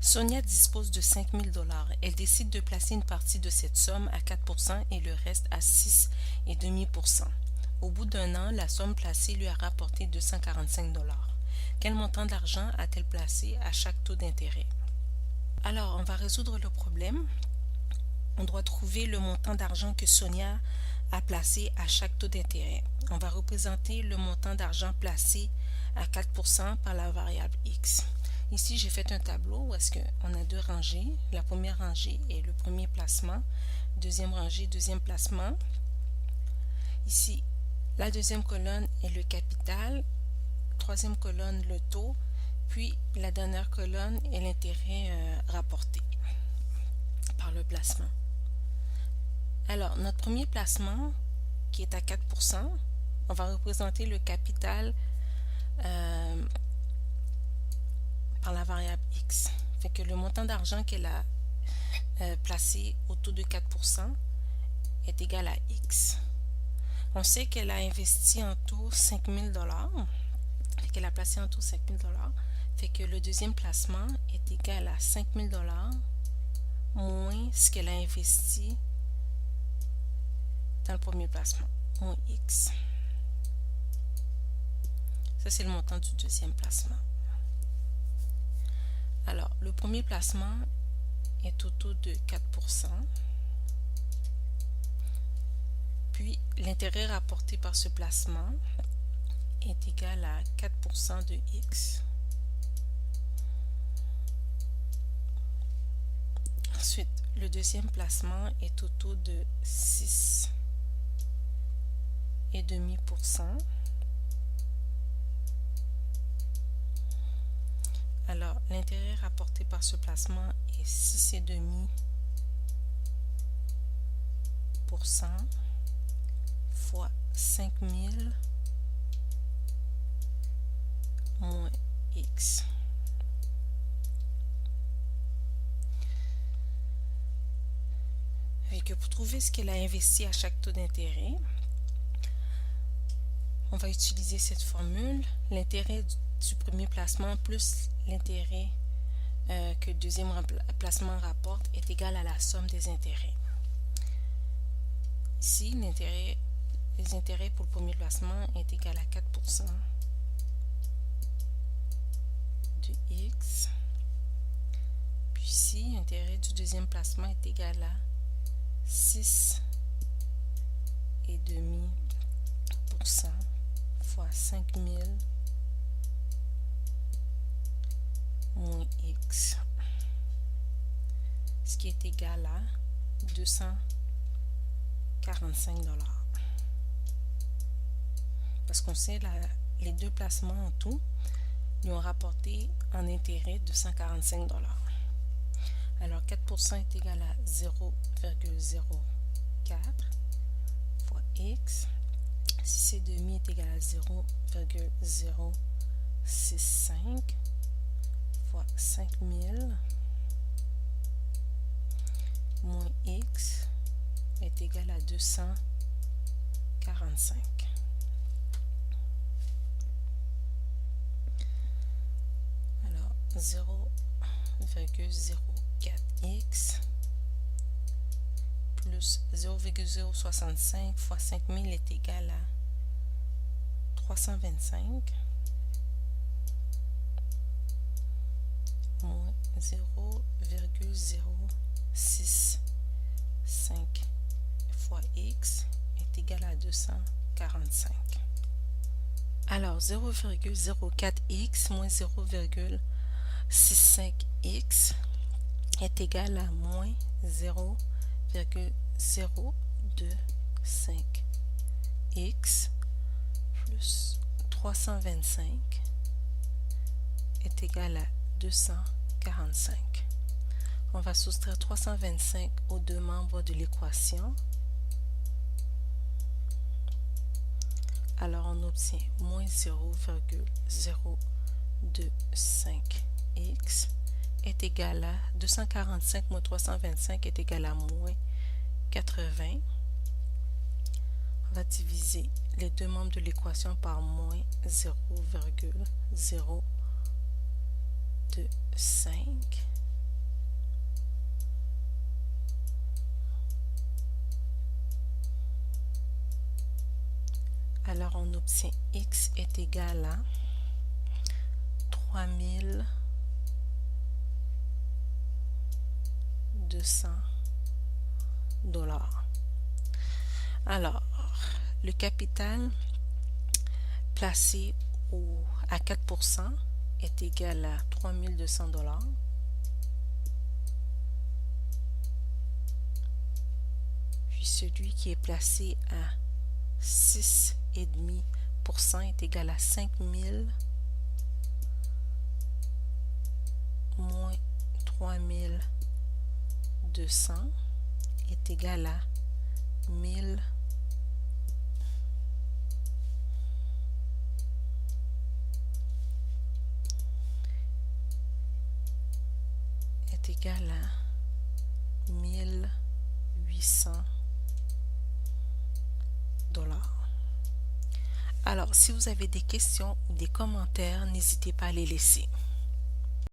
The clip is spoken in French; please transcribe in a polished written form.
Sonia dispose de 5 000 $. Elle décide de placer une partie de cette somme à 4 % et le reste à 6,5 %. Au bout d'un an, la somme placée lui a rapporté 245 $. Quel montant d'argent a-t-elle placé à chaque taux d'intérêt? Alors, on va résoudre le problème. On doit trouver le montant d'argent que Sonia a placé à chaque taux d'intérêt. On va représenter le montant d'argent placé à 4 % par la variable x. Ici, j'ai fait un tableau où est-ce qu'on a deux rangées. La première rangée est le premier placement, deuxième rangée, deuxième placement. Ici, la deuxième colonne est le capital, troisième colonne le taux, puis la dernière colonne est l'intérêt rapporté par le placement. Alors, notre premier placement, qui est à 4 %, on va représenter le capital par la variable x. Fait que le montant d'argent qu'elle a placé au taux de 4 % est égal à x. On sait qu'elle a investi en tout 5 000 $. Fait qu'elle a placé en tout 5 000 $. Fait que le deuxième placement est égal à 5 000 $ moins ce qu'elle a investi dans le premier placement, moins x. Ça, c'est le montant du deuxième placement. Alors, le premier placement est au taux de 4 %. Puis, l'intérêt rapporté par ce placement est égal à 4 % de x. Ensuite, le deuxième placement est au taux de 6,5 %. Alors, l'intérêt rapporté par ce placement est 6,5 % fois 5 000 moins x. Et que pour trouver ce qu'elle a investi à chaque taux d'intérêt, on va utiliser cette formule. L'intérêt du premier placement plus l'intérêt que le deuxième placement rapporte est égal à la somme des intérêts. Ici, les intérêts pour le premier placement est égal à 4 % de x. Puis ici, l'intérêt du deuxième placement est égal à 6,5 % fois 5 000 moins x, ce qui est égal à 245 $. Parce qu'on sait les deux placements en tout lui ont rapporté en intérêt 245 $. Alors 4 % est égal à 0,04 fois x. 6,5 est égal à 0,065 fois 5000 moins x est égal à 245. Alors 0,04x plus 0,065 fois 5000 est égal à 325 moins 0,065 fois x est égal à 245. Alors 0,04x moins 0,65x est égal à moins 0,025x plus 325 est égal à 245. On va soustraire 325 aux deux membres de l'équation. Alors on obtient moins 0,025x est égal à 245 moins 325 est égal à moins 80. On va diviser les deux membres de l'équation par moins 0,025 Alors on obtient X est égal à 3200 $. Alors, le capital placé à 4% est égal à 3200 $. Puis celui qui est placé à 6,5% est égal à 5000 moins 3200 est égal à 1000 est égal à 1800 $. Alors, si vous avez des questions ou des commentaires, n'hésitez pas à les laisser.